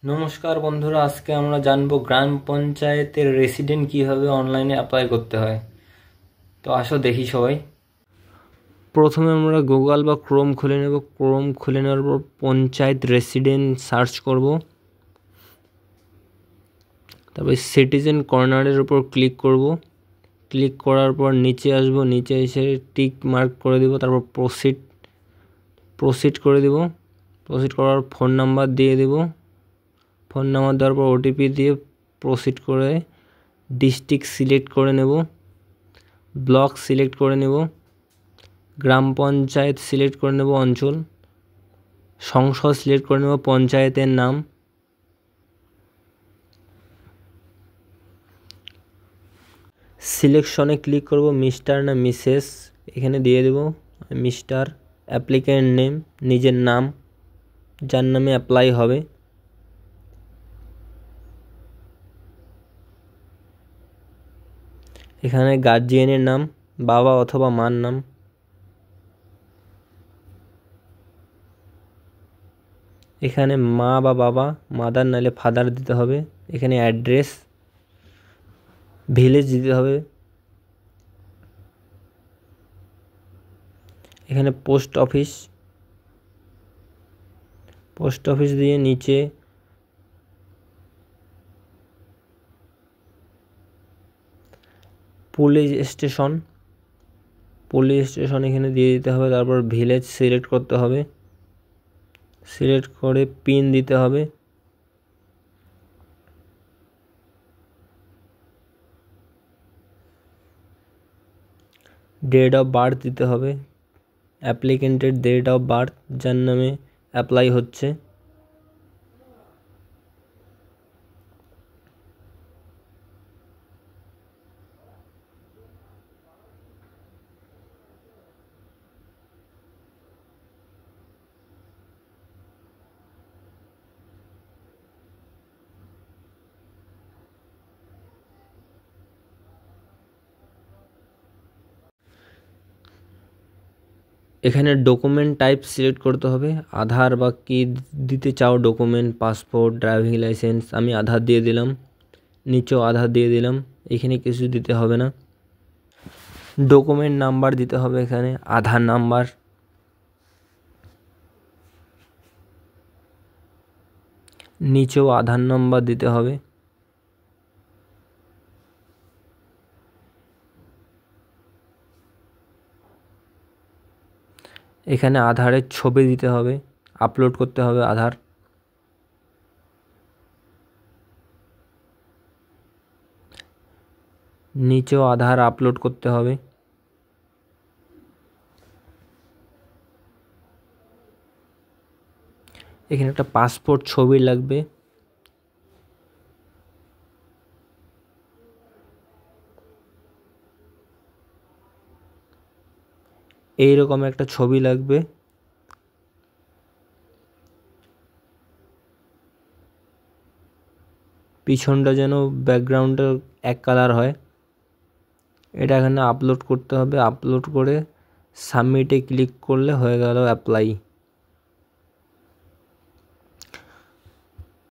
নমস্কার বন্ধুরা, আজকে আমরা জানবো গ্রাম পঞ্চায়েতের রেসিডেন্ট কিভাবে অনলাইনে অ্যাপ্লাই করতে হয়। তো আসো দেখি সবাই। প্রথমে আমরা গুগল বা ক্রোম খুলে নেব। ক্রোম খুলে নেওয়ার পর পঞ্চায়েত রেসিডেন্ট সার্চ করব। তারপর সিটিজেন কর্নারের উপর ক্লিক করব। ক্লিক করার পর নিচে আসব, নিচে এসে টিক মার্ক করে দেব। তারপর প্রসিড করে দেব। প্রসিড করার ফোন নাম্বার দিয়ে দেব। ফোন নাম্বার দেওয়ার পর ওটিপি দিয়ে প্রসিড করে ডিস্ট্রিক্ট সিলেক্ট করে নেব, ব্লক সিলেক্ট করে নেব, গ্রাম পঞ্চায়েত সিলেক্ট করে নেব, অঞ্চল, সংসদ সিলেক্ট করে নেব, পঞ্চায়েতের নাম, সিলেকশনে ক্লিক করব, মিস্টার না মিসেস এখানে দিয়ে দেব মিস্টার। অ্যাপ্লিক্যান্ট নেম, নিজের নাম যার নামে অ্যাপ্লাই হবে, এখানে গার্জিয়ানের নাম, বাবা অথবা মার নাম, এখানে মা বা বাবা, মাদার নাহলে ফাদার দিতে হবে, এখানে অ্যাড্রেস, ভিলেজ দিতে হবে, এখানে পোস্ট অফিস দিয়ে নিচে পুলিশ স্টেশন এখানে দিয়ে দিতে হবে। তারপর ভিলেজ সিলেক্ট করতে হবে, সিলেক্ট করে পিন দিতে হবে, ডেট অফ বার্থ দিতে হবে, অ্যাপ্লিকেন্টের ডেট অফ বার্থ যার নামে অ্যাপ্লাই হচ্ছে, এখানে ডকুমেন্ট টাইপ সিলেক্ট করতে হবে, আধার বা কি দিতে চাও ডকুমেন্ট, পাসপোর্ট, ড্রাইভিং লাইসেন্স, আমি আধার দিয়ে দিলাম, নিচেও আধার দিয়ে দিলাম, এখানে কিছু দিতে হবে না। ডকুমেন্ট নাম্বার দিতে হবে, এখানে আধার নাম্বার, নিচেও আধার নাম্বার দিতে হবে, এখানে আধারের ছবি দিতে হবে, আপলোড করতে হবে আধার, নিচেও আধার আপলোড করতে হবে, এখানে একটা পাসপোর্ট ছবি লাগবে, এইরকম একটা ছবি লাগবে, পিছনটা যেন ব্যাকগ্রাউন্ডটা এক কালার হয়। এটা এখানে আপলোড করতে হবে, আপলোড করে সাবমিটে ক্লিক করলে হয়ে গেল অ্যাপ্লাই।